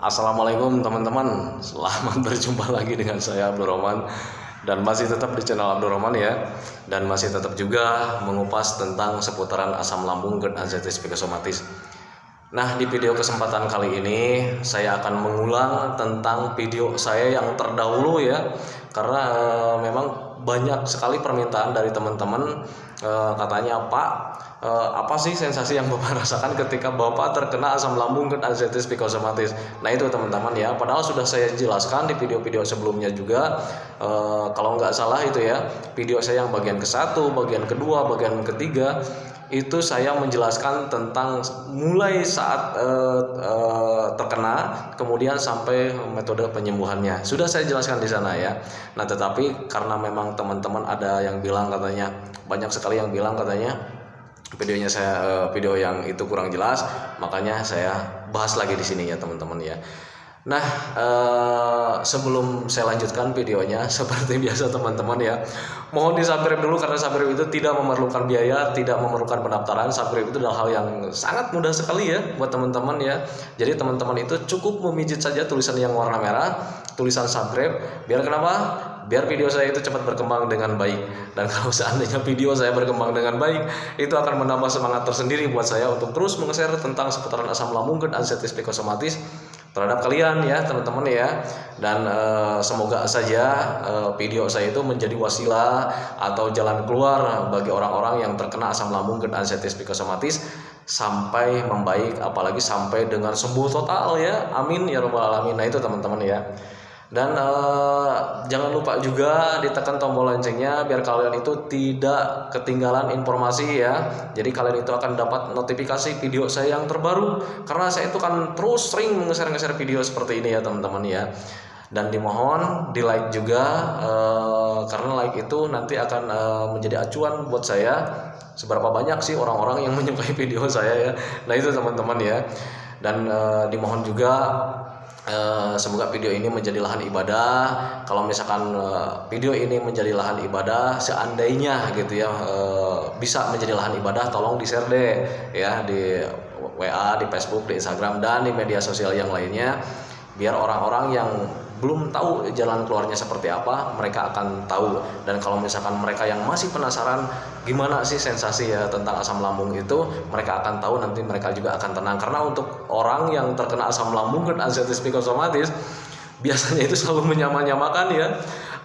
Assalamualaikum teman-teman, selamat berjumpa lagi dengan saya Abdul Rahman. Dan masih tetap di channel Abdul Rahman ya. Dan masih tetap juga mengupas tentang seputaran asam lambung, GERD, anxiety, psikosomatis. Nah, di video kesempatan kali ini saya akan mengulang tentang video saya yang terdahulu ya. Karena memang banyak sekali permintaan dari teman-teman, katanya Pak, apa sih sensasi yang Bapak rasakan ketika Bapak terkena asam lambung, GERD, anxiety, psikosomatis. Nah itu teman-teman ya, padahal sudah saya jelaskan di video-video sebelumnya juga. Kalau nggak salah itu ya, video saya yang bagian ke-1, bagian kedua, bagian ketiga, itu saya menjelaskan tentang mulai saat terkena, kemudian sampai metode penyembuhannya. Sudah saya jelaskan di sana ya. Nah, tetapi karena memang teman-teman ada yang bilang katanya, banyak sekali yang bilang katanya video yang itu kurang jelas, makanya saya bahas lagi di sini ya teman-teman ya. Nah, sebelum saya lanjutkan videonya, seperti biasa teman-teman ya, mohon di-subscribe dulu karena subscribe itu tidak memerlukan biaya, tidak memerlukan pendaftaran. Subscribe itu adalah hal yang sangat mudah sekali ya buat teman-teman ya. Jadi teman-teman itu cukup memijit saja tulisan yang warna merah, tulisan subscribe. Biar kenapa? Biar video saya itu cepat berkembang dengan baik. Dan kalau seandainya video saya berkembang dengan baik, itu akan menambah semangat tersendiri buat saya untuk terus meng-share tentang seputaran asam lambung, GERD, anxiety, psikosomatis terhadap kalian ya teman-teman ya. Dan semoga saja video saya itu menjadi wasilah atau jalan keluar bagi orang-orang yang terkena asam lambung, GERD, anxiety, psikosomatis sampai membaik, apalagi sampai dengan sembuh total ya, amin ya rabbal alamin. Nah itu teman-teman ya. Dan jangan lupa juga ditekan tombol loncengnya biar kalian itu tidak ketinggalan informasi ya. Jadi kalian itu akan dapat notifikasi video saya yang terbaru. Karena saya itu kan terus sering nge-share video seperti ini ya teman-teman ya. Dan dimohon di like juga, karena like itu nanti akan menjadi acuan buat saya seberapa banyak sih orang-orang yang menyukai video saya ya. Nah itu teman-teman ya. Dan dimohon juga semoga video ini menjadi lahan ibadah. Kalau misalkan video ini menjadi lahan ibadah, seandainya gitu ya, bisa menjadi lahan ibadah, tolong di-share deh ya di WA, di Facebook, di Instagram, dan di media sosial yang lainnya, biar orang-orang yang belum tahu jalan keluarnya seperti apa, mereka akan tahu. Dan kalau misalkan mereka yang masih penasaran gimana sih sensasi ya tentang asam lambung itu, mereka akan tahu, nanti mereka juga akan tenang. Karena untuk orang yang terkena asam lambung, GERD, anxiety, psikosomatis, biasanya itu selalu menyamakan ya.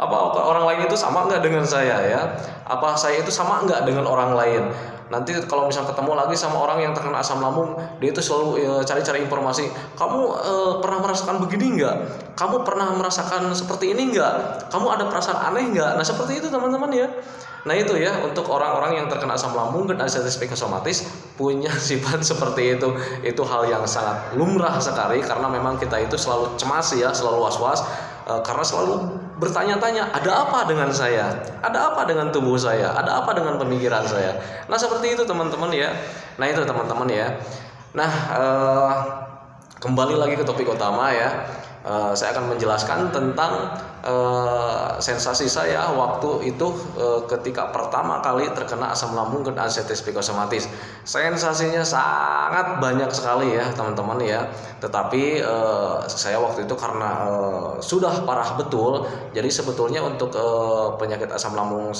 Apa orang lain itu sama nggak dengan saya ya? Apa saya itu sama nggak dengan orang lain? Nanti kalau misal ketemu lagi sama orang yang terkena asam lambung, dia itu selalu cari-cari informasi. Kamu pernah merasakan begini nggak? Kamu pernah merasakan seperti ini nggak? Kamu ada perasaan aneh nggak? Nah seperti itu teman-teman ya. Nah itu ya, untuk orang-orang yang terkena asam lambung, GERD, anxiety, psikosomatis punya sifat seperti itu. Itu hal yang sangat lumrah sekali karena memang kita itu selalu cemas ya, selalu was-was. Karena selalu bertanya-tanya, ada apa dengan saya? Ada apa dengan tubuh saya? Ada apa dengan pemikiran saya? Nah seperti itu teman-teman ya. Nah itu teman-teman ya. Nah kembali lagi ke topik utama ya. Saya akan menjelaskan tentang sensasi saya waktu itu ketika pertama kali terkena asam lambung, GERD, anxiety, psikosomatis. Sensasinya sangat banyak sekali ya teman-teman ya. Tetapi saya waktu itu karena sudah parah betul, jadi sebetulnya untuk penyakit asam lambung,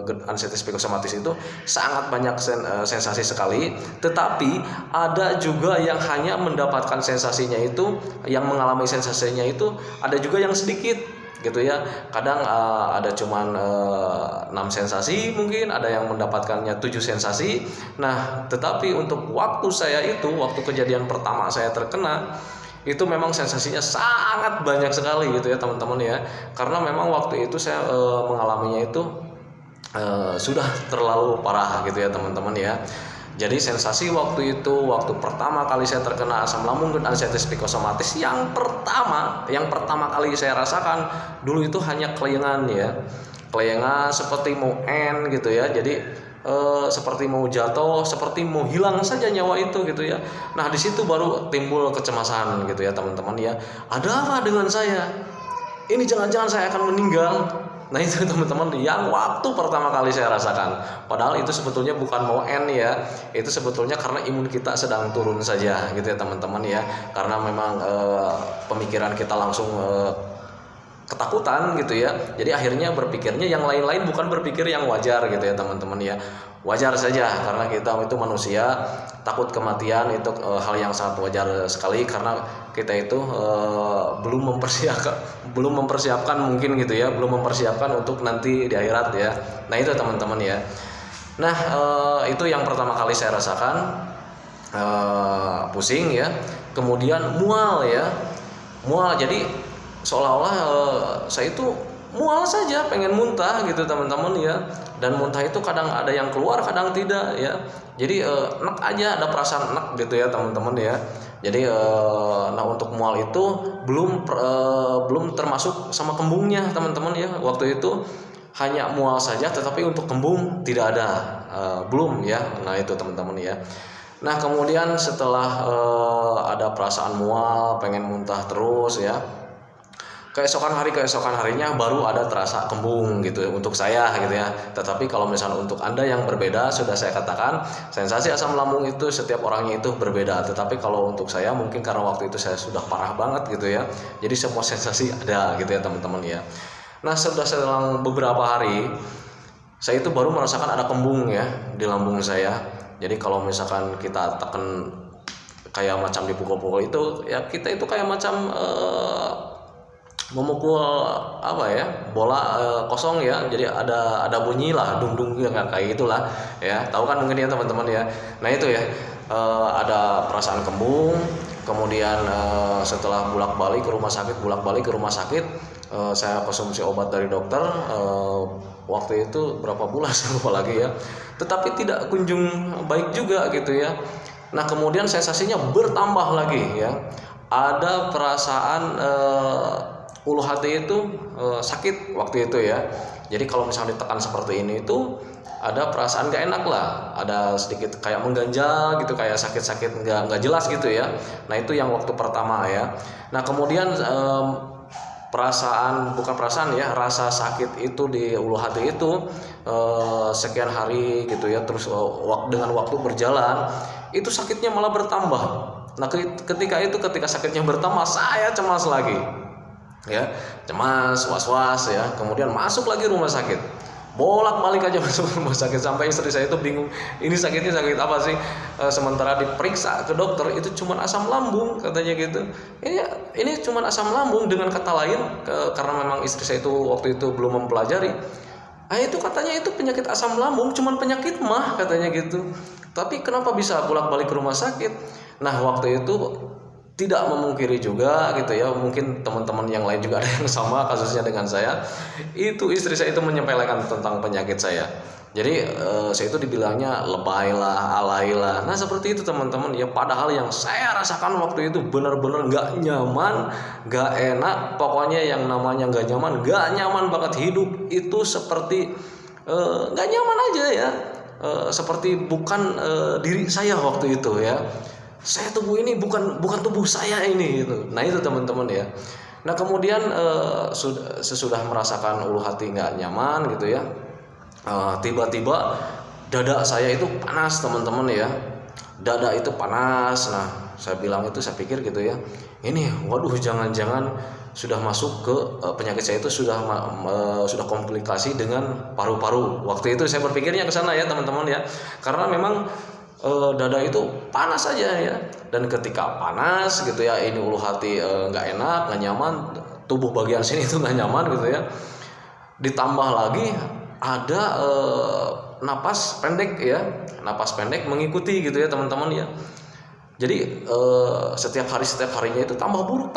GERD, anxiety, psikosomatis itu sangat banyak sensasi sekali. Tetapi ada juga yang hanya mendapatkan sensasinya itu, yang mengalami sensasinya itu ada juga yang sedikit gitu ya. Kadang ada cuman 6 sensasi, mungkin ada yang mendapatkannya 7 sensasi. Nah tetapi untuk waktu saya itu, waktu kejadian pertama saya terkena, itu memang sensasinya sangat banyak sekali gitu ya teman-teman ya. Karena memang waktu itu saya mengalaminya itu sudah terlalu parah gitu ya teman-teman ya. Jadi sensasi waktu itu, waktu pertama kali saya terkena asam lambung, GERD, anxiety, psikosomatis, yang pertama kali saya rasakan dulu itu hanya kelayangan ya, kelayangan seperti mau gitu ya. Jadi seperti mau jatuh, seperti mau hilang saja nyawa itu gitu ya. Nah di situ baru timbul kecemasan gitu ya teman-teman ya. Ada apa dengan saya? Ini jangan-jangan saya akan meninggal. Nah itu teman-teman yang waktu pertama kali saya rasakan. Padahal itu sebetulnya bukan mau end ya. Itu sebetulnya karena imun kita sedang turun saja gitu ya teman-teman ya. Karena memang pemikiran kita langsung ketakutan gitu ya. Jadi akhirnya berpikirnya yang lain-lain, bukan berpikir yang wajar gitu ya teman-teman ya. Wajar saja karena kita itu manusia, takut kematian itu hal yang sangat wajar sekali karena kita itu belum mempersiapkan mungkin gitu ya, belum mempersiapkan untuk nanti di akhirat ya. Nah itu teman-teman ya. Nah itu yang pertama kali saya rasakan, pusing ya, kemudian mual ya, mual. Jadi seolah-olah saya itu mual saja, pengen muntah gitu teman-teman ya. Dan muntah itu kadang ada yang keluar, kadang tidak ya. Jadi enak aja, ada perasaan enak gitu ya teman-teman ya. Jadi nah untuk mual itu belum termasuk sama kembungnya teman-teman ya. Waktu itu hanya mual saja, tetapi untuk kembung tidak ada, belum ya. Nah itu teman-teman ya. Nah kemudian setelah ada perasaan mual, pengen muntah terus ya, keesokan harinya baru ada terasa kembung gitu untuk saya gitu ya. Tetapi kalau misalnya untuk Anda yang berbeda, sudah saya katakan sensasi asam lambung itu setiap orangnya itu berbeda. Tetapi kalau untuk saya mungkin karena waktu itu saya sudah parah banget gitu ya. Jadi semua sensasi ada gitu ya teman-teman ya. Nah sudah selang beberapa hari saya itu baru merasakan ada kembung ya di lambung saya. Jadi kalau misalkan kita tekan kayak macam dipukul-pukul itu ya, kita itu kayak macam memukul apa ya, bola kosong ya. Jadi ada bunyi lah, dung kayak gitulah ya, tahu kan mungkin ya teman-teman ya. Nah itu ya, ada perasaan kembung. Kemudian setelah bolak-balik ke rumah sakit, saya konsumsi obat dari dokter, waktu itu berapa bulan saya lupa lagi ya, tetapi tidak kunjung baik juga gitu ya. Nah kemudian sensasinya bertambah lagi ya, ada perasaan ulu hati itu sakit waktu itu ya. Jadi kalau misalnya ditekan seperti ini itu ada perasaan gak enak lah, ada sedikit kayak mengganjal gitu, kayak sakit-sakit nggak jelas gitu ya. Nah itu yang waktu pertama ya. Nah kemudian rasa sakit itu di ulu hati itu sekian hari gitu ya, terus dengan waktu berjalan itu sakitnya malah bertambah. Nah ketika sakitnya bertambah, saya cemas lagi ya, cemas, was-was ya. Kemudian masuk lagi rumah sakit, bolak-balik aja masuk rumah sakit, sampai istri saya itu bingung, ini sakitnya sakit apa sih. Sementara diperiksa ke dokter itu cuma asam lambung katanya gitu. Ini cuma asam lambung, dengan kata lain karena memang istri saya itu waktu itu belum mempelajari, itu katanya itu penyakit asam lambung, cuman penyakit mah katanya gitu. Tapi kenapa bisa bolak-balik ke rumah sakit? Nah waktu itu tidak memungkiri juga gitu ya, mungkin teman-teman yang lain juga ada yang sama kasusnya dengan saya. Itu istri saya itu menyepelekan tentang penyakit saya. Jadi saya itu dibilangnya lebay lah, alay lah. Nah seperti itu teman-teman ya. Padahal yang saya rasakan waktu itu benar-benar nggak nyaman, nggak enak. Pokoknya yang namanya nggak nyaman banget. Hidup itu seperti nggak nyaman aja ya. Seperti bukan diri saya waktu itu ya. Saya tubuh ini bukan tubuh saya ini gitu. Nah itu teman-teman ya. Nah kemudian sesudah merasakan ulu hati nggak nyaman gitu ya, tiba-tiba dada saya itu panas teman-teman ya. Dada itu panas. Nah saya pikir gitu ya, ini waduh jangan-jangan sudah masuk ke penyakit saya itu sudah komplikasi dengan paru-paru. Waktu itu saya berpikirnya ke sana ya teman-teman ya, karena memang dada itu panas aja ya. Dan ketika panas gitu ya, ini ulu hati nggak enak, nggak nyaman, tubuh bagian sini itu nggak nyaman gitu ya. Ditambah lagi ada napas pendek mengikuti gitu ya teman-teman ya. Jadi setiap harinya itu tambah buruk.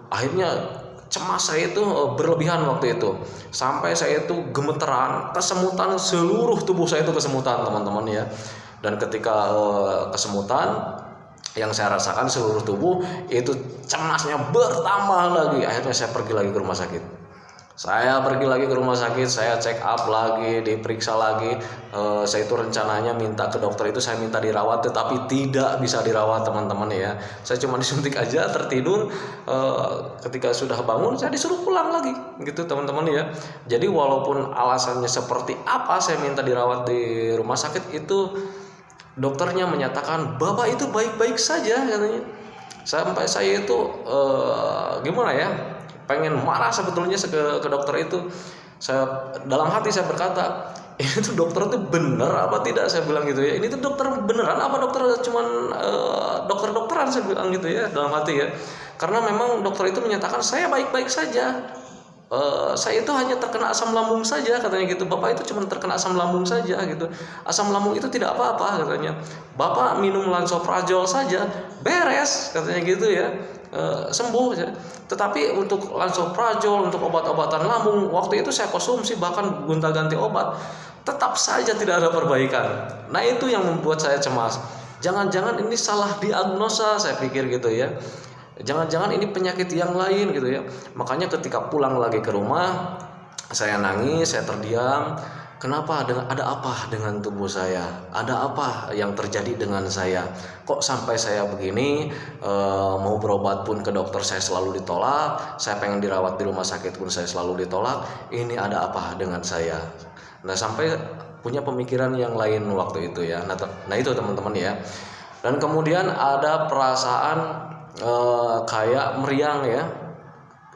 Akhirnya cemas saya itu berlebihan waktu itu, sampai saya itu gemeteran, kesemutan, seluruh tubuh saya itu kesemutan teman-teman ya. Dan ketika kesemutan yang saya rasakan seluruh tubuh itu, cemasnya bertambah lagi. Akhirnya saya pergi lagi ke rumah sakit. Saya pergi lagi ke rumah sakit, saya check up lagi, diperiksa lagi. Saya itu rencananya minta ke dokter itu saya minta dirawat, tetapi tidak bisa dirawat teman-teman ya. Saya cuma disuntik aja, tertidur. Ketika sudah bangun, saya disuruh pulang lagi, gitu teman-teman ya. Jadi walaupun alasannya seperti apa saya minta dirawat di rumah sakit itu, dokternya menyatakan bapak itu baik-baik saja katanya. Sampai saya itu gimana ya, pengen marah sebetulnya ke dokter itu. Saya dalam hati saya berkata, ini tuh dokter tuh bener apa tidak, saya bilang gitu ya. Ini tuh dokter beneran apa dokter cuman dokter-dokteran, saya bilang gitu ya dalam hati ya. Karena memang dokter itu menyatakan saya baik-baik saja. Saya itu hanya terkena asam lambung saja katanya gitu. Bapak itu cuma terkena asam lambung saja gitu. Asam lambung itu tidak apa-apa katanya. Bapak minum lansoprazol saja beres katanya gitu ya. Sembuh. Tetapi untuk lansoprazol, untuk obat-obatan lambung, waktu itu saya konsumsi bahkan gonta-ganti obat, tetap saja tidak ada perbaikan. Nah itu yang membuat saya cemas. Jangan-jangan ini salah diagnosa, saya pikir gitu ya. Jangan-jangan ini penyakit yang lain gitu ya. Makanya ketika pulang lagi ke rumah, saya nangis, saya terdiam. Kenapa? Ada apa dengan tubuh saya? Ada apa yang terjadi dengan saya? Kok sampai saya begini? Mau berobat pun ke dokter saya selalu ditolak. Saya pengen dirawat di rumah sakit pun saya selalu ditolak. Ini ada apa dengan saya? Nah sampai punya pemikiran yang lain waktu itu ya. Nah itu teman-teman ya. Dan kemudian ada perasaan kayak meriang ya,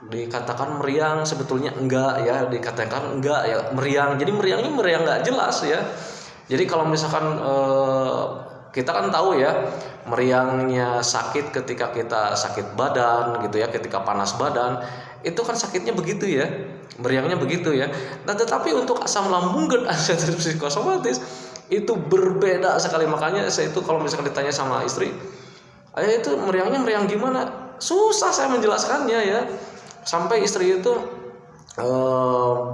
dikatakan meriang sebetulnya enggak ya, dikatakan enggak ya meriang. Jadi meriangnya meriang nggak jelas ya. Jadi kalau misalkan kita kan tahu ya, meriangnya sakit ketika kita sakit badan gitu ya, ketika panas badan itu kan sakitnya begitu ya, meriangnya begitu ya. Nah tetapi untuk asam lambung dan ansiedis psikosomatis itu berbeda sekali. Makanya saya itu kalau misalkan ditanya sama istri, ayah itu meriangnya meriang gimana? Susah saya menjelaskannya ya. Sampai istri itu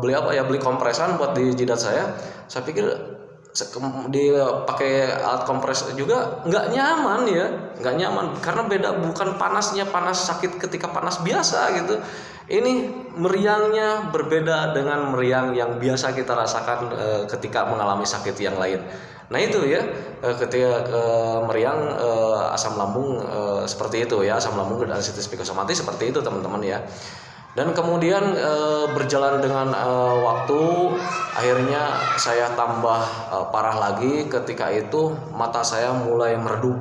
beli kompresan buat di jidat saya. Saya pikir dia pakai alat kompres juga nggak nyaman ya, nggak nyaman karena beda, bukan panasnya panas sakit ketika panas biasa gitu. Ini meriangnya berbeda dengan meriang yang biasa kita rasakan ketika mengalami sakit yang lain. Nah itu ya, ketika meriang asam lambung seperti itu ya, asam lambung dan ansiedis psikosomatis seperti itu teman-teman ya. Dan kemudian berjalan dengan waktu, akhirnya saya tambah parah lagi. Ketika itu mata saya mulai meredup.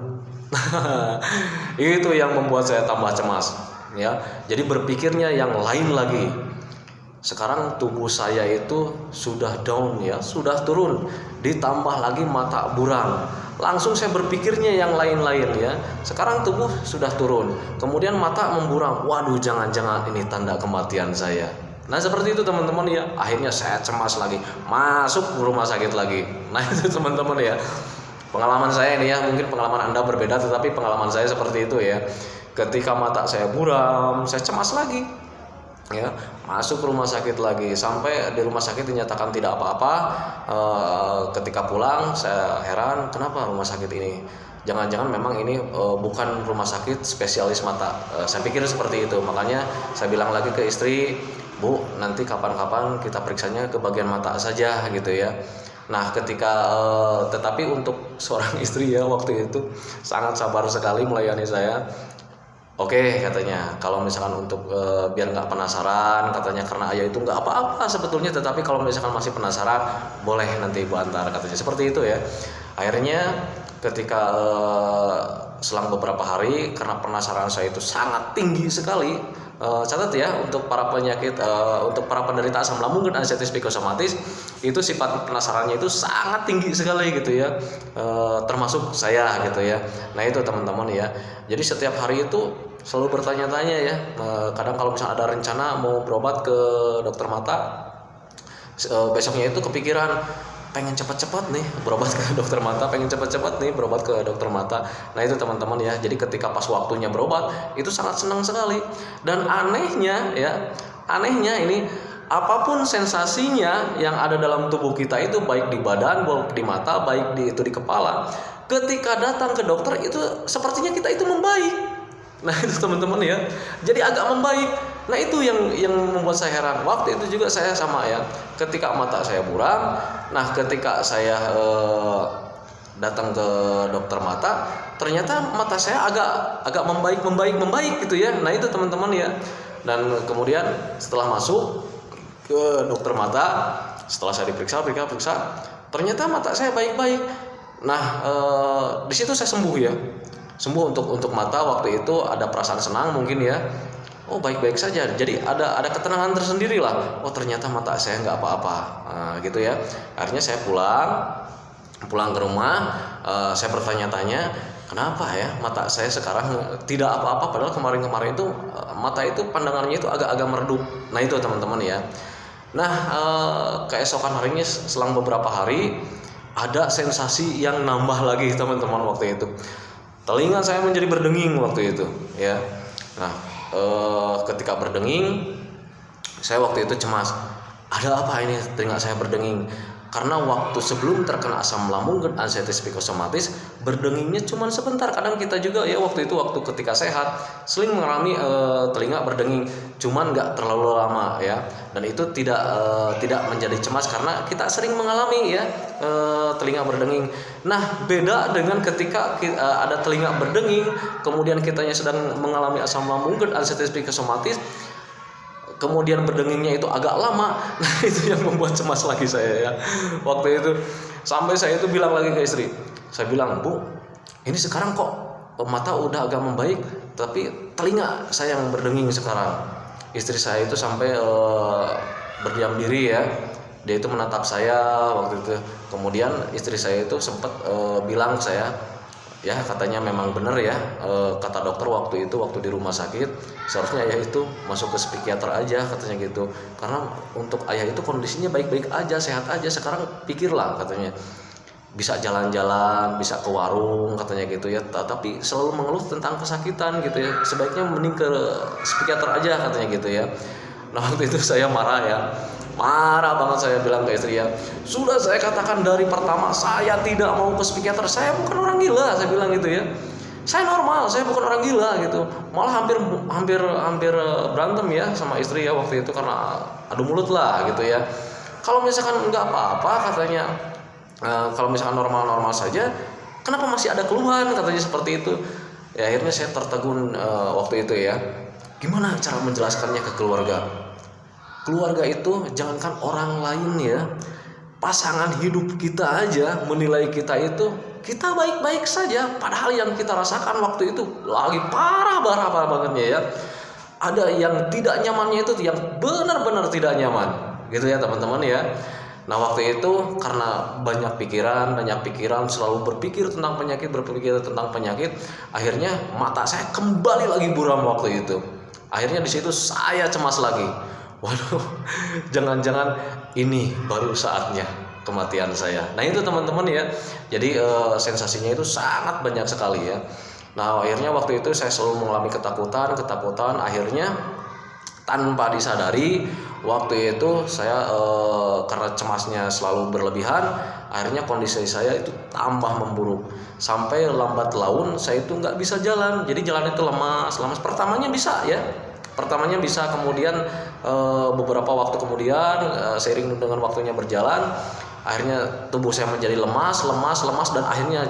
Itu yang membuat saya tambah cemas ya. Jadi berpikirnya yang lain lagi. Sekarang tubuh saya itu sudah down ya, sudah turun, ditambah lagi mata buram. Langsung saya berpikirnya yang lain-lain ya. Sekarang tubuh sudah turun, kemudian mata memburam. Waduh, jangan-jangan ini tanda kematian saya. Nah seperti itu teman-teman ya. Akhirnya saya cemas lagi, masuk ke rumah sakit lagi. Nah itu teman-teman ya. Pengalaman saya ini ya, mungkin pengalaman Anda berbeda, tetapi pengalaman saya seperti itu ya. Ketika mata saya buram, saya cemas lagi. Ya, masuk ke rumah sakit lagi, sampai di rumah sakit dinyatakan tidak apa-apa. Ketika pulang saya heran, kenapa rumah sakit ini, jangan-jangan memang ini bukan rumah sakit spesialis mata. Saya pikir seperti itu. Makanya saya bilang lagi ke istri, Bu, nanti kapan-kapan kita periksanya ke bagian mata saja gitu ya. Nah ketika tetapi untuk seorang istri ya, waktu itu sangat sabar sekali melayani saya. Oke katanya, kalau misalkan untuk biar nggak penasaran katanya, karena ayah itu nggak apa-apa sebetulnya, tetapi kalau misalkan masih penasaran boleh nanti ibu antar katanya, seperti itu ya. Akhirnya ketika selang beberapa hari, karena penasaran saya itu sangat tinggi sekali. Catat ya, untuk para penyakit untuk para penderita asam lambung dan ansiedis psikosomatis itu sifat penasarannya itu sangat tinggi sekali gitu ya, termasuk saya gitu ya. Nah itu teman-teman ya. Jadi setiap hari itu selalu bertanya-tanya ya. Kadang kalau misalnya ada rencana mau berobat ke dokter mata, besoknya itu kepikiran pengen cepat-cepat nih berobat ke dokter mata, pengen cepat-cepat nih berobat ke dokter mata. Nah itu teman-teman ya. Jadi ketika pas waktunya berobat itu sangat senang sekali. Dan anehnya ini apapun sensasinya yang ada dalam tubuh kita itu, baik di badan, baik di mata, baik di kepala, ketika datang ke dokter itu sepertinya kita itu membaik. Nah itu teman-teman ya. Jadi agak membaik. Nah itu yang membuat saya heran. Waktu itu juga saya sama ya, ketika mata saya buram, nah ketika saya datang ke dokter mata, ternyata mata saya agak membaik gitu ya. Nah itu teman-teman ya. Dan kemudian setelah masuk ke dokter mata, setelah saya diperiksa, ternyata mata saya baik-baik. Nah di situ saya sembuh ya, sembuh untuk mata. Waktu itu ada perasaan senang mungkin ya. Oh baik-baik saja. Jadi ada ketenangan tersendiri lah. Oh ternyata mata saya nggak apa-apa, gitu ya. Akhirnya saya pulang ke rumah. Saya bertanya-tanya, kenapa ya mata saya sekarang tidak apa-apa, padahal kemarin-kemarin itu mata itu pandangannya itu agak-agak meredup. Nah itu teman-teman ya. Nah keesokan harinya selang beberapa hari ada sensasi yang nambah lagi teman-teman waktu itu. Telinga saya menjadi berdenging waktu itu ya. Nah ketika berdenging, saya waktu itu cemas. Ada apa ini telinga saya berdenging? Karena waktu sebelum terkena asam lambung dan anestesi psikosomatis, berdengingnya cuma sebentar. Kadang kita juga ya waktu ketika sehat sering mengalami telinga berdenging, cuman nggak terlalu lama ya. Dan itu tidak menjadi cemas karena kita sering mengalami ya telinga berdenging. Nah beda dengan ketika ada telinga berdenging, kemudian kitanya sedang mengalami asam lambung dan anestesi psikosomatis, kemudian berdengingnya itu agak lama. Nah itu yang membuat cemas lagi saya ya waktu itu. Sampai saya itu bilang lagi ke istri, saya bilang, Bu, ini sekarang kok mata udah agak membaik, tapi telinga saya yang berdenging sekarang. Istri saya itu sampai berdiam diri ya. Dia itu menatap saya waktu itu. Kemudian istri saya itu sempat bilang ke saya, ya katanya memang benar ya, kata dokter waktu di rumah sakit, seharusnya ayah itu masuk ke psikiater aja katanya gitu. Karena untuk ayah itu kondisinya baik-baik aja, sehat aja. Sekarang pikirlah katanya, bisa jalan-jalan, bisa ke warung katanya gitu ya, tapi selalu mengeluh tentang kesakitan gitu ya. Sebaiknya mending ke psikiater aja katanya gitu ya. Nah waktu itu saya marah banget. Saya bilang ke istri ya, sudah saya katakan dari pertama saya tidak mau ke psikiater. Saya bukan orang gila, saya bilang gitu ya. Saya normal, saya bukan orang gila gitu. Malah hampir berantem ya sama istri ya waktu itu karena adu mulut lah gitu ya. Kalau misalkan nggak apa-apa katanya, kalau misalkan normal-normal saja, kenapa masih ada keluhan katanya seperti itu. Ya akhirnya saya tertegun waktu itu ya. Gimana cara menjelaskannya ke keluarga? Keluarga itu jangankan orang lain ya, pasangan hidup kita aja menilai kita itu kita baik-baik saja, padahal yang kita rasakan waktu itu lagi parah bangetnya ya. Ada yang tidak nyamannya itu yang benar-benar tidak nyaman gitu ya teman-teman ya. Nah waktu itu karena banyak pikiran, selalu berpikir tentang penyakit, akhirnya mata saya kembali lagi buram waktu itu. Akhirnya di situ saya cemas lagi. Waduh, jangan-jangan ini baru saatnya kematian saya. Nah itu teman-teman ya. Jadi sensasinya itu sangat banyak sekali ya. Nah akhirnya waktu itu saya selalu mengalami ketakutan. Akhirnya tanpa disadari waktu itu saya karena cemasnya selalu berlebihan, akhirnya kondisi saya itu tambah memburuk. Sampai lambat laun saya itu nggak bisa jalan. Jadi jalan itu lemas. Pertamanya bisa ya. Kemudian beberapa waktu kemudian seiring dengan waktunya berjalan, akhirnya tubuh saya menjadi lemas dan akhirnya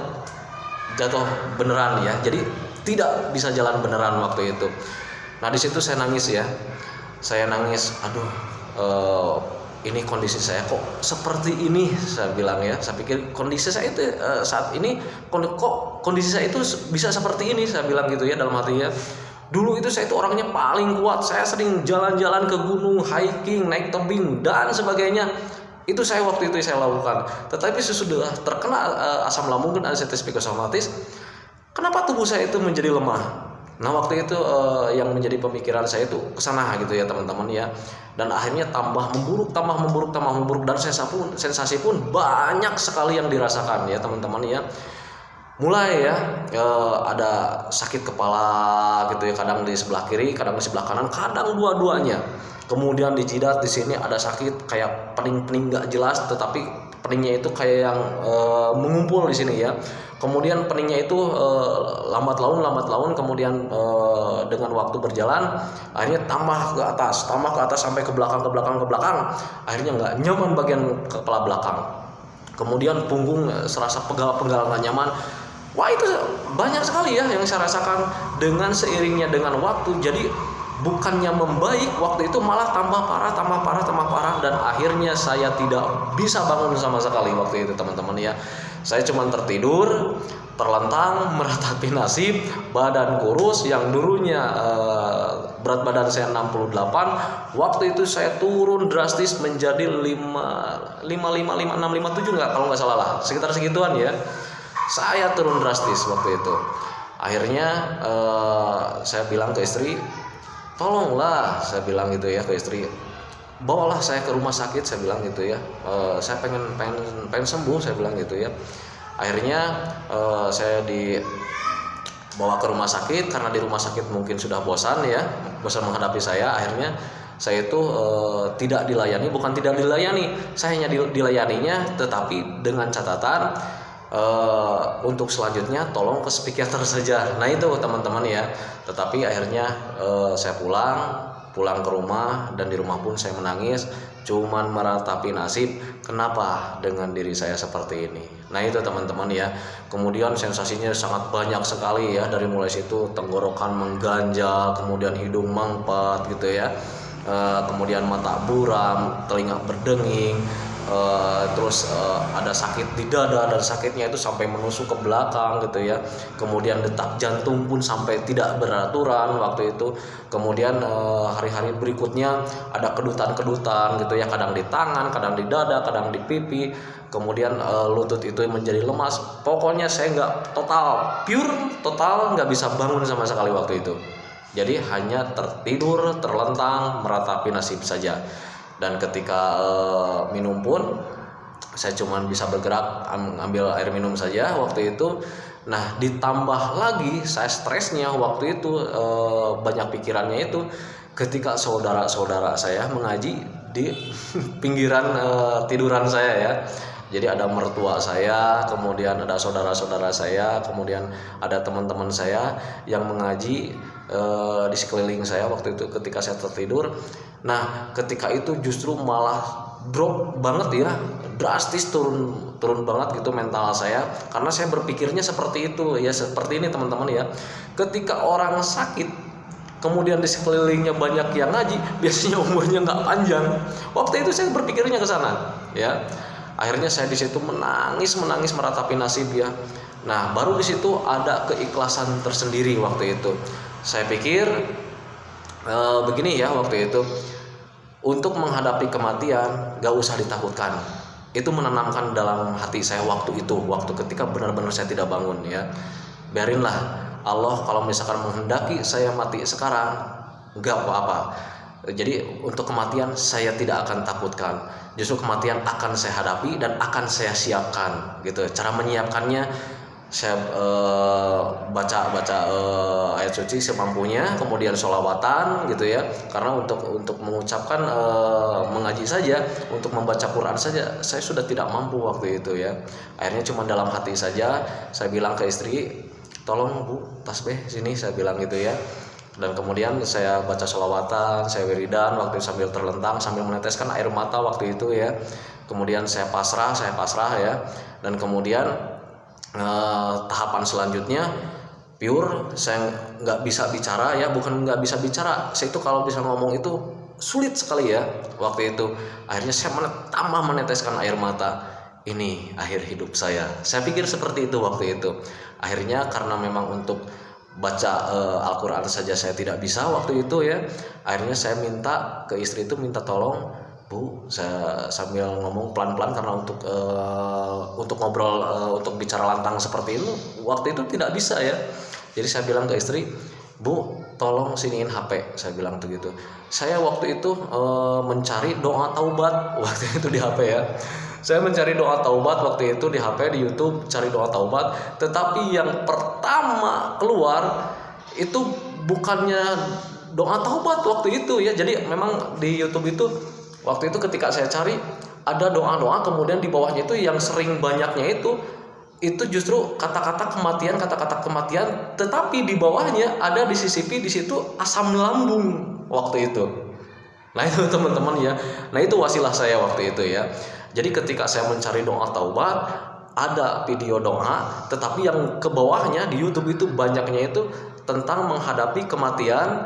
jatuh beneran ya. Jadi tidak bisa jalan beneran waktu itu. Nah di situ saya nangis ya. Aduh, ini kondisi saya kok seperti ini, saya bilang ya. Saya pikir kondisi saya itu saat ini kok kondisi saya itu bisa seperti ini, saya bilang gitu ya dalam hatinya. Dulu itu saya itu orangnya paling kuat, saya sering jalan-jalan ke gunung, hiking, naik tebing dan sebagainya. Itu saya waktu itu saya lakukan. Tetapi sesudah terkena asam lambung dan anestesi psikosomatis, kenapa tubuh saya itu menjadi lemah? Nah waktu itu yang menjadi pemikiran saya itu kesana gitu ya teman-teman ya. Dan akhirnya tambah memburuk dan sensasi pun banyak sekali yang dirasakan ya teman-teman ya. Mulai ya ada sakit kepala gitu ya, kadang di sebelah kiri, kadang di sebelah kanan, kadang dua-duanya. Kemudian di jidat di sini ada sakit kayak pening-pening gak jelas, tetapi peningnya itu kayak yang mengumpul di sini ya. Kemudian peningnya itu lambat laun kemudian dengan waktu berjalan akhirnya tambah ke atas sampai ke belakang. Akhirnya nggak nyaman bagian kepala belakang. Kemudian punggung serasa pegal-pegal nggak nyaman. Wah, itu banyak sekali ya yang saya rasakan dengan seiringnya dengan waktu. Jadi bukannya membaik, waktu itu malah tambah parah dan akhirnya saya tidak bisa bangun sama sekali waktu itu teman-teman ya. Saya cuma tertidur, terlentang, meratapi nasib, badan kurus yang dulunya berat badan saya 68, waktu itu saya turun drastis menjadi 55, 56, 57 nggak kalau nggak salah lah, sekitar segituan ya. Saya turun drastis waktu itu. Akhirnya saya bilang ke istri, tolonglah, saya bilang gitu ya ke istri, bawalah saya ke rumah sakit, saya bilang gitu ya. Saya pengen sembuh, saya bilang gitu ya. Akhirnya saya dibawa ke rumah sakit karena di rumah sakit mungkin sudah bosan menghadapi saya. Akhirnya saya itu tidak dilayani, bukan tidak dilayani, saya hanya dilayaninya, tetapi dengan catatan untuk selanjutnya tolong ke psikiater saja. Nah itu teman-teman ya. Tetapi akhirnya saya pulang ke rumah, dan di rumah pun saya menangis, cuman meratapi nasib, kenapa dengan diri saya seperti ini. Nah itu teman-teman ya. Kemudian sensasinya sangat banyak sekali ya, dari mulai situ tenggorokan mengganjal, kemudian hidung mengpet gitu ya, kemudian mata buram, telinga berdenging, terus ada sakit di dada, dan sakitnya itu sampai menusuk ke belakang gitu ya. Kemudian detak jantung pun sampai tidak beraturan waktu itu. Kemudian hari-hari berikutnya ada kedutan gitu ya, kadang di tangan, kadang di dada, kadang di pipi. Kemudian lutut itu menjadi lemas. Pokoknya saya nggak total nggak bisa bangun sama sekali waktu itu. Jadi hanya tertidur, terlentang, meratapi nasib saja. Dan ketika minum pun saya cuma bisa bergerak, ambil air minum saja waktu itu. Nah ditambah lagi saya stresnya waktu itu, banyak pikirannya itu ketika saudara-saudara saya mengaji di pinggiran tiduran saya ya. Jadi ada mertua saya, kemudian ada saudara-saudara saya, kemudian ada teman-teman saya yang mengaji di sekeliling saya waktu itu ketika saya tertidur. Nah ketika itu justru malah drop banget ya, drastis turun banget gitu mental saya, karena saya berpikirnya seperti itu ya, seperti ini teman-teman ya. Ketika orang sakit kemudian di sekelilingnya banyak yang ngaji, biasanya umurnya nggak panjang. Waktu itu saya berpikirnya ke sana ya. Akhirnya saya di situ menangis meratapi nasib ya. Nah baru di situ ada keikhlasan tersendiri waktu itu. Saya pikir begini ya waktu itu, untuk menghadapi kematian gak usah ditakutkan. Itu menanamkan dalam hati saya waktu itu, waktu ketika benar-benar saya tidak bangun ya. Biarinlah Allah kalau misalkan menghendaki saya mati sekarang, gak apa-apa. Jadi untuk kematian saya tidak akan takutkan. Justru kematian akan saya hadapi dan akan saya siapkan gitu. Cara menyiapkannya, saya baca ayat suci semampunya, kemudian sholawatan gitu ya. Karena untuk mengucapkan mengaji saja, untuk membaca Quran saja saya sudah tidak mampu waktu itu ya. Akhirnya cuma dalam hati saja saya bilang ke istri, tolong Bu tasbih sini, saya bilang gitu ya. Dan kemudian saya baca sholawatan, saya wiridan waktu sambil terlentang, sambil meneteskan air mata waktu itu ya. Kemudian saya pasrah ya. Dan kemudian tahapan selanjutnya pure, saya nggak bisa bicara ya, bukan nggak bisa bicara, saya itu kalau bisa ngomong itu sulit sekali ya waktu itu. Akhirnya saya tambah meneteskan air mata, ini akhir hidup saya pikir seperti itu waktu itu. Akhirnya karena memang untuk baca Al-Quran saja saya tidak bisa waktu itu ya. Akhirnya saya minta ke istri itu, minta tolong Bu, saya sambil ngomong pelan-pelan karena untuk ngobrol, untuk bicara lantang seperti itu waktu itu tidak bisa ya. Jadi saya bilang ke istri, Bu tolong siniin HP, saya bilang begitu. Saya waktu itu mencari doa taubat waktu itu di HP ya. Saya mencari doa taubat waktu itu di HP, di YouTube, cari doa taubat. Tetapi yang pertama keluar itu bukannya doa taubat waktu itu ya. Jadi memang di YouTube itu waktu itu ketika saya cari ada doa-doa kemudian di bawahnya itu yang sering banyaknya itu justru kata-kata kematian, tetapi di bawahnya ada disisipi di situ asam lambung waktu itu. Nah itu teman-teman ya, nah itu wasilah saya waktu itu ya. Jadi ketika saya mencari doa taubat, ada video doa, tetapi yang ke bawahnya di YouTube itu banyaknya itu tentang menghadapi kematian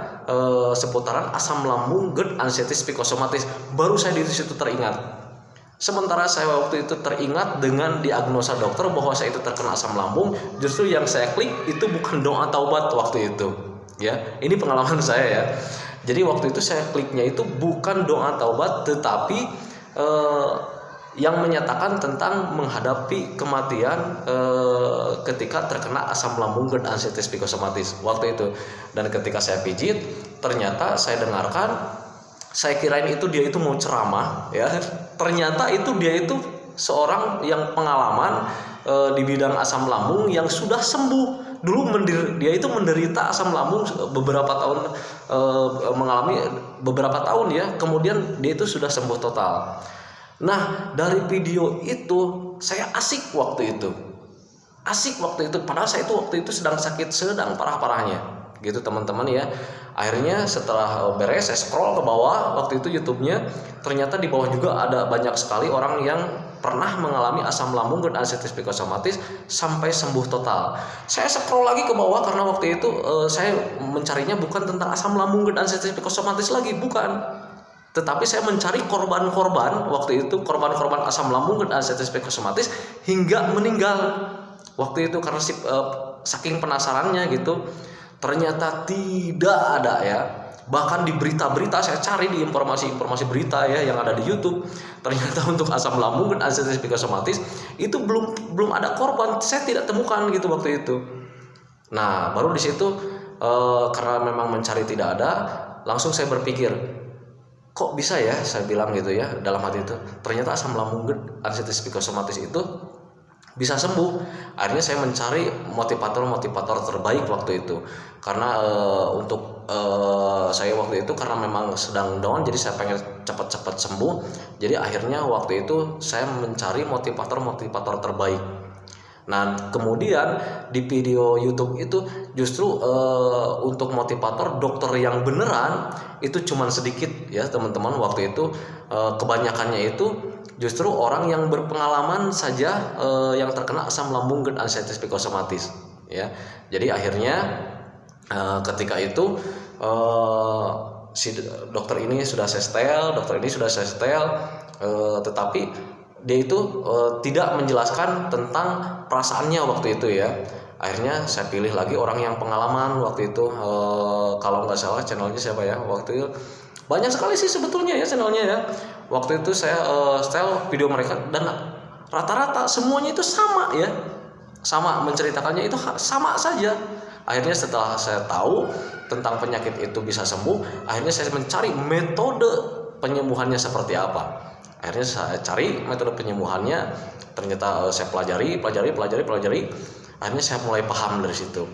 seputaran asam lambung, GERD, anxieties, psikosomatis. Baru saya di situ teringat. Sementara saya waktu itu teringat dengan diagnosa dokter bahwa saya itu terkena asam lambung, justru yang saya klik itu bukan doa taubat waktu itu. Ya, ini pengalaman saya ya. Jadi waktu itu saya kliknya itu bukan doa taubat, tetapi yang menyatakan tentang menghadapi kematian ketika terkena asam lambung, GERD, anxieties, psikosomatis waktu itu. Dan ketika saya pijit, ternyata saya dengarkan, saya kirain itu dia itu mau ceramah ya. Ternyata itu dia itu seorang yang pengalaman di bidang asam lambung yang sudah sembuh. Dulu dia itu menderita asam lambung beberapa tahun, mengalami beberapa tahun ya. Kemudian dia itu sudah sembuh total. Nah, dari video itu saya asik waktu itu. Padahal saya itu waktu itu sedang sakit, sedang parah-parahnya. Gitu teman-teman ya. Akhirnya setelah beres saya scroll ke bawah waktu itu YouTube-nya, ternyata di bawah juga ada banyak sekali orang yang pernah mengalami asam lambung dan anxieties psikosomatis sampai sembuh total. Saya scroll lagi ke bawah karena waktu itu saya mencarinya bukan tentang asam lambung dan anxieties psikosomatis lagi, bukan. Tetapi saya mencari korban-korban waktu itu, korban-korban asam lambung dan anxieties psikosomatis hingga meninggal. Waktu itu karena saking penasarannya gitu. Ternyata tidak ada ya. Bahkan di berita-berita saya cari di informasi berita ya yang ada di YouTube, ternyata untuk asam lambung dan anxieties psikosomatis itu belum ada korban. Saya tidak temukan gitu waktu itu. Nah, baru di situ karena memang mencari tidak ada, langsung saya berpikir, kok bisa ya, saya bilang gitu ya dalam hati itu. Ternyata asam lambung dan anxieties psikosomatis itu bisa sembuh. Akhirnya saya mencari motivator terbaik waktu itu. Karena untuk saya waktu itu karena memang sedang down, jadi saya pengen cepat-cepat sembuh. Jadi akhirnya waktu itu saya mencari motivator terbaik. Nah, kemudian di video YouTube itu justru untuk motivator dokter yang beneran itu cuman sedikit ya teman-teman waktu itu. Kebanyakannya itu justru orang yang berpengalaman saja yang terkena asam lambung dan anxieties psikosomatis ya. Jadi akhirnya ketika itu si dokter ini sudah saya setel, tetapi dia itu tidak menjelaskan tentang perasaannya waktu itu ya. Akhirnya saya pilih lagi orang yang pengalaman waktu itu, kalau nggak salah channelnya siapa ya waktu itu. Banyak sekali sih sebetulnya ya channelnya ya. Waktu itu saya setel video mereka dan rata-rata semuanya itu sama ya. Sama menceritakannya itu sama saja. Akhirnya setelah saya tahu tentang penyakit itu bisa sembuh, akhirnya saya mencari metode penyembuhannya seperti apa. Akhirnya saya cari metode penyembuhannya, ternyata saya pelajari. Akhirnya saya mulai paham dari situ.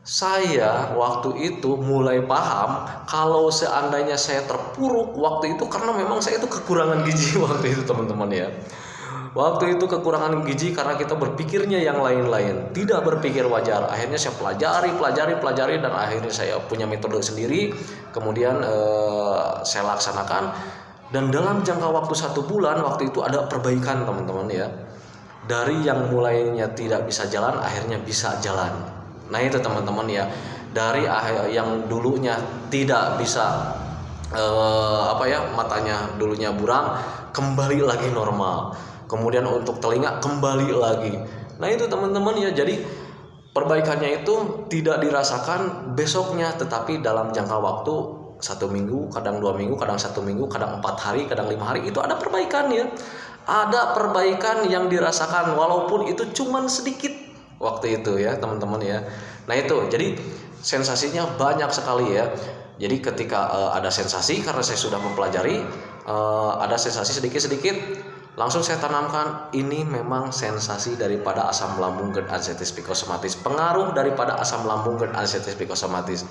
Saya waktu itu mulai paham kalau seandainya saya terpuruk waktu itu karena memang saya itu kekurangan gizi waktu itu teman-teman ya. Waktu itu kekurangan gizi karena kita berpikirnya yang lain-lain, tidak berpikir wajar. Akhirnya saya pelajari dan akhirnya saya punya metode sendiri. Kemudian saya laksanakan dan dalam jangka waktu 1 bulan waktu itu ada perbaikan teman-teman ya. Dari yang mulainya tidak bisa jalan akhirnya bisa jalan. Nah itu teman-teman ya, dari yang dulunya tidak bisa matanya dulunya buram kembali lagi normal. Kemudian untuk telinga kembali lagi. Nah itu teman-teman ya, jadi perbaikannya itu tidak dirasakan besoknya, tetapi dalam jangka waktu 1 minggu, kadang 2 minggu, kadang 1 minggu, kadang 4 hari, kadang 5 hari itu ada perbaikan ya. Ada perbaikan yang dirasakan walaupun itu cuman sedikit waktu itu ya teman-teman ya. Nah itu jadi sensasinya banyak sekali ya. Jadi ketika ada sensasi karena saya sudah mempelajari, ada sensasi sedikit-sedikit, langsung saya tanamkan ini memang sensasi daripada asam lambung dan anxieties psikosomatis, pengaruh daripada asam lambung dan anxieties psikosomatis.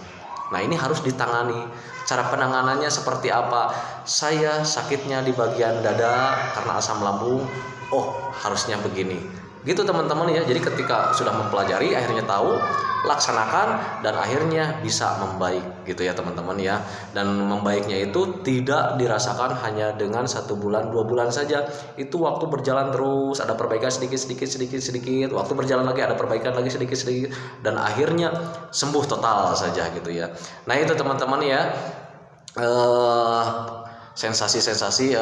Nah ini harus ditangani. Cara penanganannya seperti apa? Saya sakitnya di bagian dada karena asam lambung. Oh harusnya begini. Gitu teman-teman ya. Jadi ketika sudah mempelajari akhirnya tahu, laksanakan dan akhirnya bisa membaik gitu ya teman-teman ya. Dan membaiknya itu tidak dirasakan hanya dengan 1 bulan 2 bulan saja. Itu waktu berjalan terus, ada perbaikan sedikit. Waktu berjalan lagi ada perbaikan lagi sedikit dan akhirnya sembuh total saja gitu ya. Nah itu teman-teman ya. Sensasi-sensasi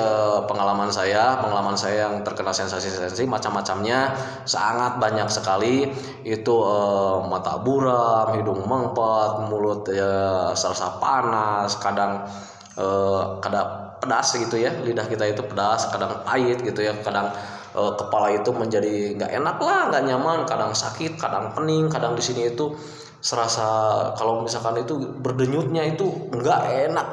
pengalaman saya yang terkena sensasi macam-macamnya sangat banyak sekali. Itu mata buram, hidung mengpet, mulut serasa panas, kadang pedas gitu ya, lidah kita itu pedas, kadang pahit gitu ya, kadang kepala itu menjadi nggak enak lah, nggak nyaman, kadang sakit, kadang pening, kadang di sini itu serasa kalau misalkan itu berdenyutnya itu nggak enak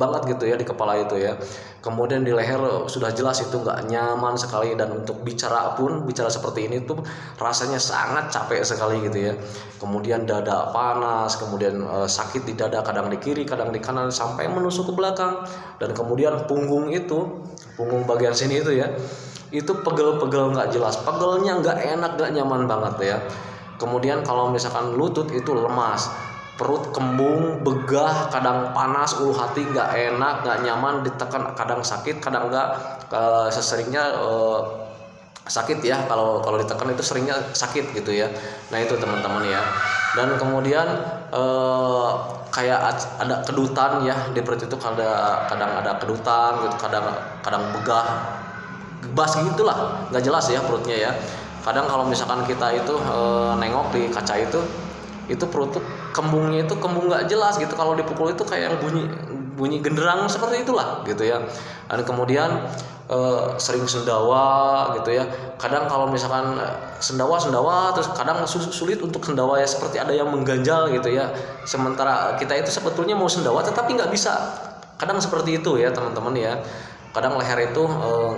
banget gitu ya di kepala itu ya. Kemudian di leher sudah jelas itu nggak nyaman sekali, dan untuk bicara seperti ini tuh rasanya sangat capek sekali gitu ya. Kemudian dada panas, kemudian sakit di dada, kadang di kiri kadang di kanan sampai menusuk ke belakang. Dan kemudian punggung bagian sini itu ya, itu pegel-pegel nggak jelas, pegelnya nggak enak, nggak nyaman banget ya. Kemudian kalau misalkan lutut itu lemas, perut kembung, begah, kadang panas, ulu hati nggak enak, nggak nyaman, ditekan kadang sakit, kadang nggak. Seseringnya sakit ya, kalau ditekan itu seringnya sakit gitu ya. Nah itu teman-teman ya. Dan kemudian kayak ada kedutan ya di perut itu, kadang ada kedutan gitu, kadang begah, gebas gitulah, nggak jelas ya perutnya ya. Kadang kalau misalkan kita itu nengok di kaca itu perut tuh kembungnya itu kembung nggak jelas gitu, kalau dipukul itu kayak bunyi genderang seperti itulah gitu ya. Dan kemudian sering sendawa gitu ya. Kadang kalau misalkan sendawa terus kadang sulit untuk sendawa ya, seperti ada yang mengganjal gitu ya. Sementara kita itu sebetulnya mau sendawa tetapi nggak bisa. Kadang seperti itu ya teman-teman ya. Kadang leher itu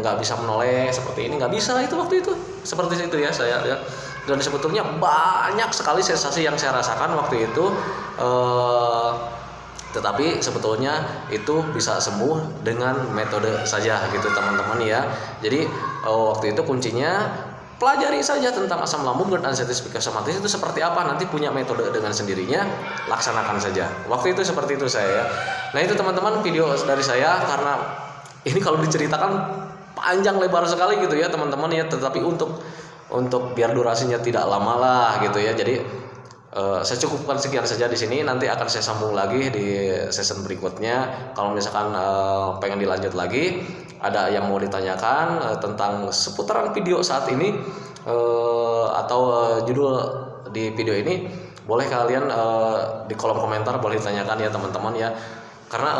nggak bisa menoleh seperti ini, nggak bisa itu waktu itu seperti itu ya saya ya. Dan sebetulnya banyak sekali sensasi yang saya rasakan waktu itu, tetapi sebetulnya itu bisa sembuh dengan metode saja gitu teman-teman ya. Jadi waktu itu kuncinya pelajari saja tentang asam lambung dan anestesi psikosomatis itu seperti apa, nanti punya metode dengan sendirinya, laksanakan saja. Waktu itu seperti itu saya ya. Nah itu teman-teman video dari saya, karena ini kalau diceritakan panjang lebar sekali gitu ya teman-teman ya, tetapi untuk biar durasinya tidak lama lah gitu ya. Jadi saya cukupkan sekian saja di sini, nanti akan saya sambung lagi di season berikutnya. Kalau misalkan pengen dilanjut lagi, ada yang mau ditanyakan tentang seputaran video saat ini atau judul di video ini, boleh kalian di kolom komentar boleh ditanyakan ya teman-teman ya. Karena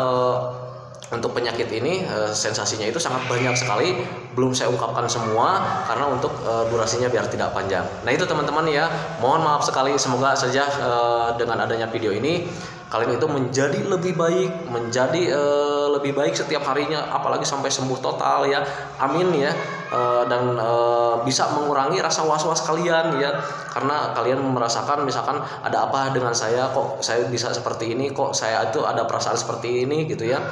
untuk penyakit ini sensasinya itu sangat banyak sekali, belum saya ungkapkan semua karena untuk durasinya biar tidak panjang. Nah itu teman-teman ya, mohon maaf sekali, semoga saja dengan adanya video ini kalian itu menjadi lebih baik setiap harinya, apalagi sampai sembuh total ya, amin ya. Dan bisa mengurangi rasa was-was kalian ya, karena kalian merasakan misalkan ada apa dengan saya, kok saya bisa seperti ini, kok saya itu ada perasaan seperti ini gitu ya.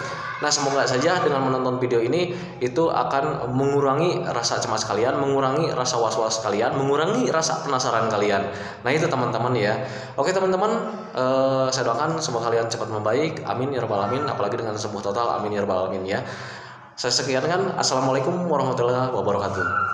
Nah semoga saja dengan menonton video ini itu akan mengurangi rasa cemas kalian, mengurangi rasa was-was kalian, mengurangi rasa penasaran kalian. Nah itu teman-teman ya. Oke teman-teman, saya doakan semoga kalian cepat membaik, amin ya rabbal alamin, apalagi dengan sembuh total, amin ya rabbal alamin ya. Saya sekian kan, assalamualaikum warahmatullahi wabarakatuh.